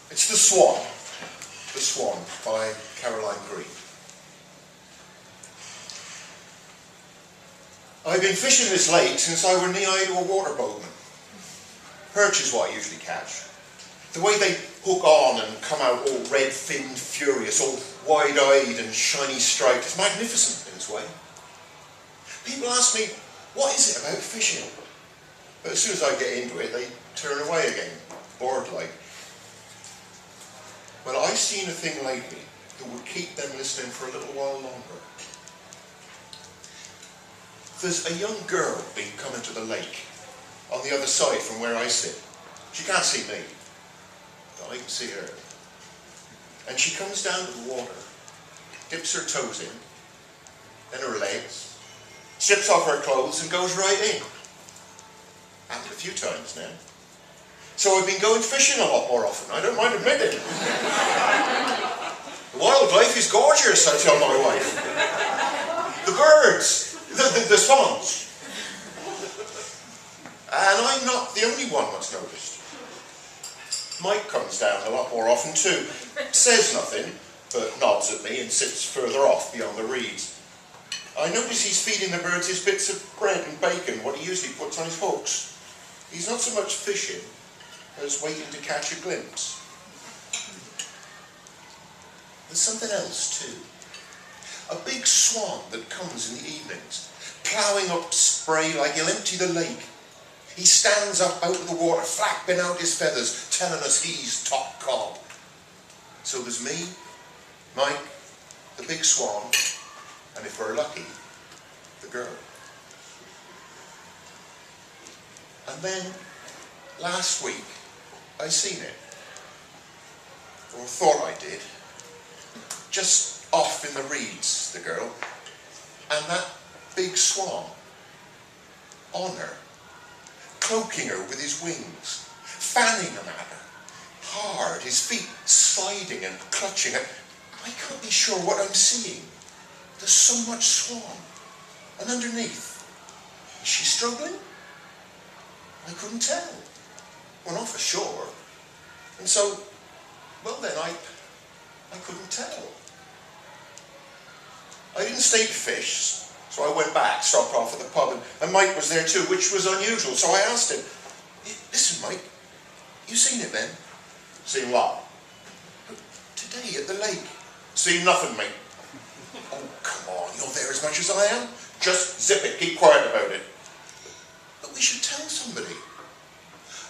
It's The Swan. The Swan by Greene. I've been fishing this lake since I were knee-high to a water boatman. Perch is what I usually catch. The way they hook on and come out all red-finned, furious, all wide-eyed and shiny striped is magnificent in its way. People ask me, what is it about fishing? But as soon as I get into it, they turn away again, bored-like. Well, I've seen a thing lately that would keep them listening for a little while longer. There's a young girl been coming to the lake on the other side from where I sit. She can't see me, but I can see her. And she comes down to the water, dips her toes in, then her legs, strips off her clothes and goes right in. Happened a few times now. So I've been going fishing a lot more often, I don't mind admitting. The wildlife is gorgeous, I tell my wife. The birds, the swans. And I'm not the only one that's noticed. Mike comes down a lot more often too. Says nothing, but nods at me and sits further off beyond the reeds. I notice he's feeding the birds his bits of bread and bacon, what he usually puts on his hooks. He's not so much fishing as waiting to catch a glimpse. There's something else too. A big swan that comes in the evenings, ploughing up spray like he'll empty the lake. He stands up out of the water, flapping out his feathers, telling us he's top cob. So there's me, Mike, the big swan, and if we're lucky, the girl. And then, last week, I seen it. Or thought I did. Just off in the reeds, the girl. And that big swan, on her, cloaking her with his wings, fanning them at her, hard, his feet sliding and clutching her. I can't be sure what I'm seeing. There's so much swan. And underneath, is she struggling? I couldn't tell. Well, not for sure. And so, well then, I couldn't tell. I didn't stay to fish, so I went back, stopped off at the pub, and Mike was there too, which was unusual. So I asked him, listen, Mike, you seen it then? Seen what? Today at the lake. Seen nothing, mate. Oh, come on, you're there as much as I am. Just zip it, keep quiet about it. But we should tell somebody.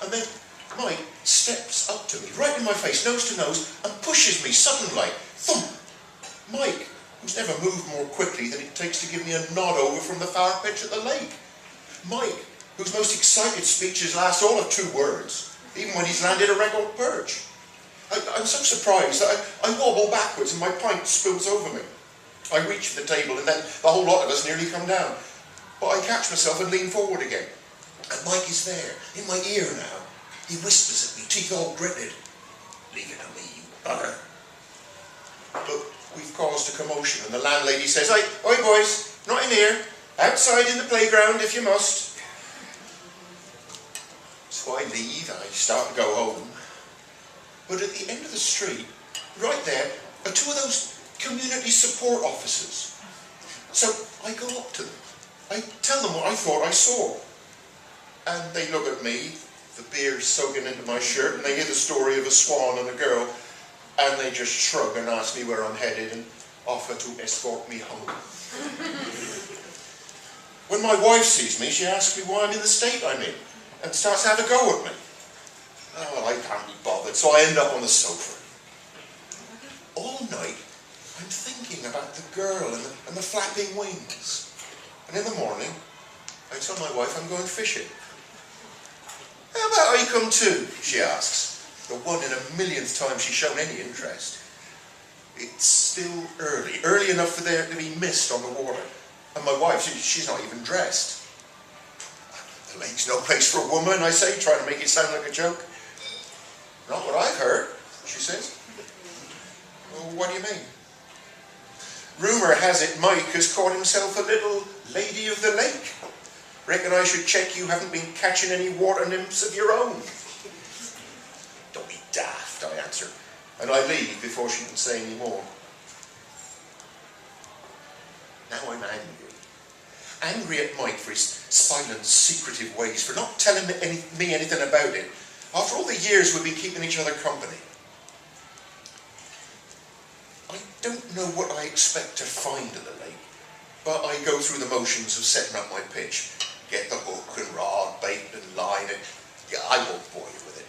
And then Mike steps up to me, right in my face, nose to nose, and pushes me sudden like, thump. Mike, who's never moved more quickly than it takes to give me a nod over from the far pitch at the lake. Mike, whose most excited speeches last all of 2 words, even when he's landed a record perch. I'm so surprised that I wobble backwards and my pint spills over me. I reach for the table and then the whole lot of us nearly come down. But I catch myself and lean forward again. And Mike is there, in my ear now. He whispers at me, teeth all gritted. Leave it to me, you bugger. But we've caused a commotion and the landlady says, Oi boys, not in here. Outside in the playground if you must. So I leave and I start to go home. But at the end of the street, right there, are 2 of those community support officers. So I go up to them. I tell them what I thought I saw. And they look at me, the beer soaking into my shirt, and they hear the story of a swan and a girl, and they just shrug and ask me where I'm headed and offer to escort me home. When my wife sees me, she asks me why I'm in the state I'm in, and starts to have a go at me. Oh, I can't be bothered, so I end up on the sofa. All night, I'm thinking about the girl and the flapping wings. And in the morning, I tell my wife I'm going fishing. How about I come too, she asks, the 1 in a millionth time she's shown any interest. It's still early enough for there to be mist on the water. And my wife, she's not even dressed. The lake's no place for a woman, I say, trying to make it sound like a joke. Not what I've heard, she says. Well, what do you mean? Rumour has it Mike has caught himself a little lady of the lake. Reckon I should check you haven't been catching any water nymphs of your own. Don't be daft, I answer, and I leave before she can say any more. Now I'm angry. Angry at Mike for his silent, secretive ways, for not telling me anything about it, after all the years we've been keeping each other company. I don't know what I expect to find at the lake, but I go through the motions of setting up my pitch. Get the hook and rod, bait and line, and I won't bore you with it.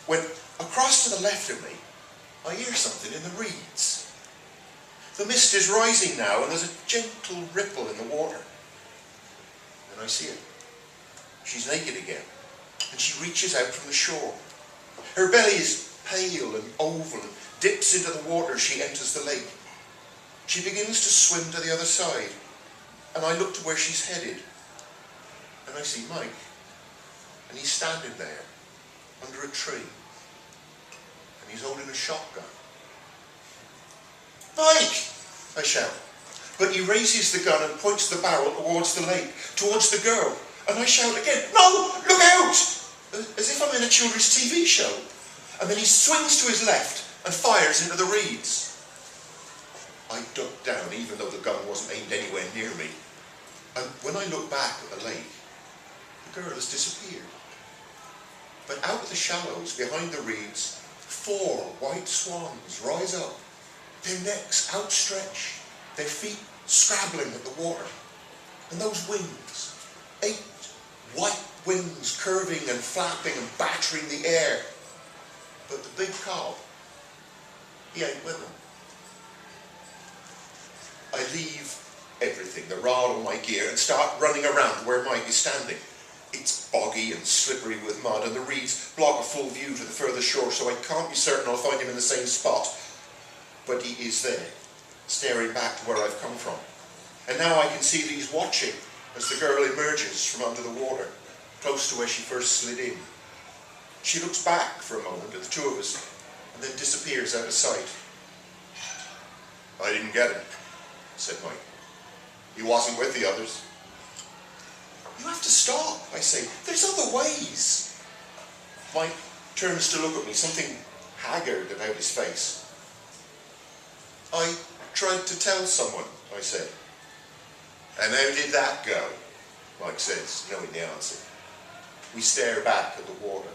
When across to the left of me, I hear something in the reeds. The mist is rising now, and there's a gentle ripple in the water. And I see her. She's naked again, and she reaches out from the shore. Her belly is pale and oval, and dips into the water as she enters the lake. She begins to swim to the other side, and I look to where she's headed, and I see Mike, and he's standing there under a tree, and he's holding a shotgun. Mike! I shout, but he raises the gun and points the barrel towards the lake, towards the girl, and I shout again, no, look out! As if I'm in a children's TV show. And then he swings to his left and fires into the reeds. I duck down, even though the gun wasn't aimed anywhere near me. And when I look back at the lake, the girl has disappeared. But out of the shallows, behind the reeds, 4 white swans rise up, their necks outstretched, their feet scrabbling at the water. And those wings, 8 white wings curving and flapping and battering the air. But the big cob, he ain't with them. I leave everything, the rod on my gear, and start running around where Mike is standing. It's boggy and slippery with mud, and the reeds block a full view to the further shore, so I can't be certain I'll find him in the same spot. But he is there, staring back to where I've come from. And now I can see that he's watching as the girl emerges from under the water, close to where she first slid in. She looks back for a moment at the two of us, and then disappears out of sight. I didn't get him, said Mike. He wasn't with the others. You have to stop, I say. There's other ways. Mike turns to look at me, something haggard about his face. I tried to tell someone, I said. And how did that go? Mike says, knowing the answer. We stare back at the water.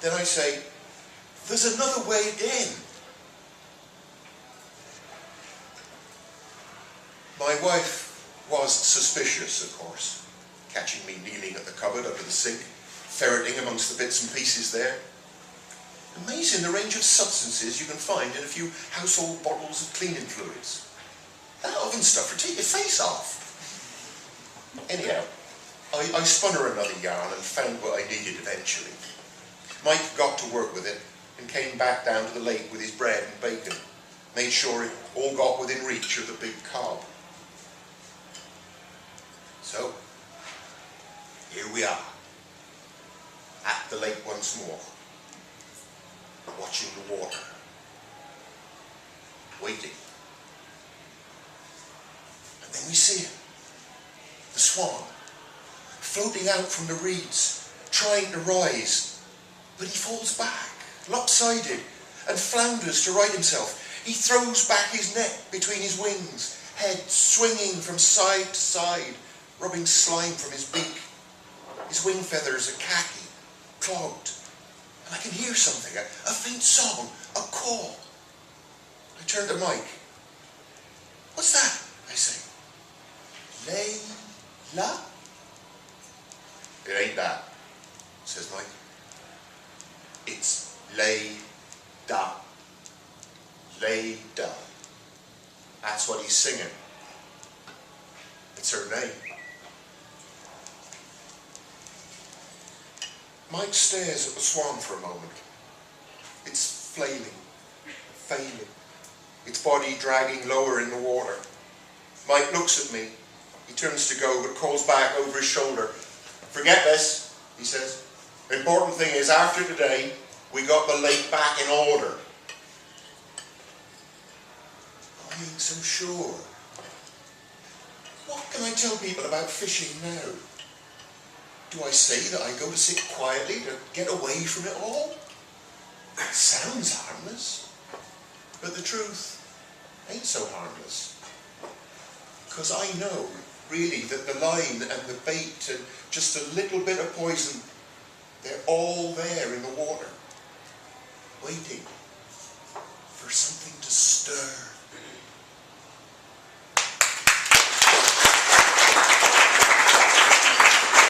Then I say, there's another way again. My wife was suspicious, of course, catching me kneeling at the cupboard under the sink, ferreting amongst the bits and pieces there. Amazing the range of substances you can find in a few household bottles of cleaning fluids. That oven stuffer, take your face off. Anyhow, I spun her another yarn and found what I needed eventually. Mike got to work with it and came back down to the lake with his bread and bacon, made sure it all got within reach of the big cob. So, here we are, at the lake once more, watching the water, waiting. And then we see him, the swan, floating out from the reeds, trying to rise, but he falls back, lopsided, and flounders to right himself. He throws back his neck between his wings, head swinging from side to side, rubbing slime from his beak. His wing feathers are khaki, clogged, and I can hear something, a faint song, a call. I turn to Mike. What's that? I say. Layla? It ain't that, says Mike. It's lay-da. Lay-da. That's what he's singing. It's her name. Mike stares at the swan for a moment. It's flailing, failing, its body dragging lower in the water. Mike looks at me. He turns to go, but calls back over his shoulder. Forget this, he says. The important thing is, after today, we got the lake back in order. I ain't so sure. What can I tell people about fishing now? Do I say that I go to sit quietly to get away from it all? sounds harmless, but the truth ain't so harmless. Because I know, really, that the line and the bait and just a little bit of poison, they're all there in the water, waiting for something to stir.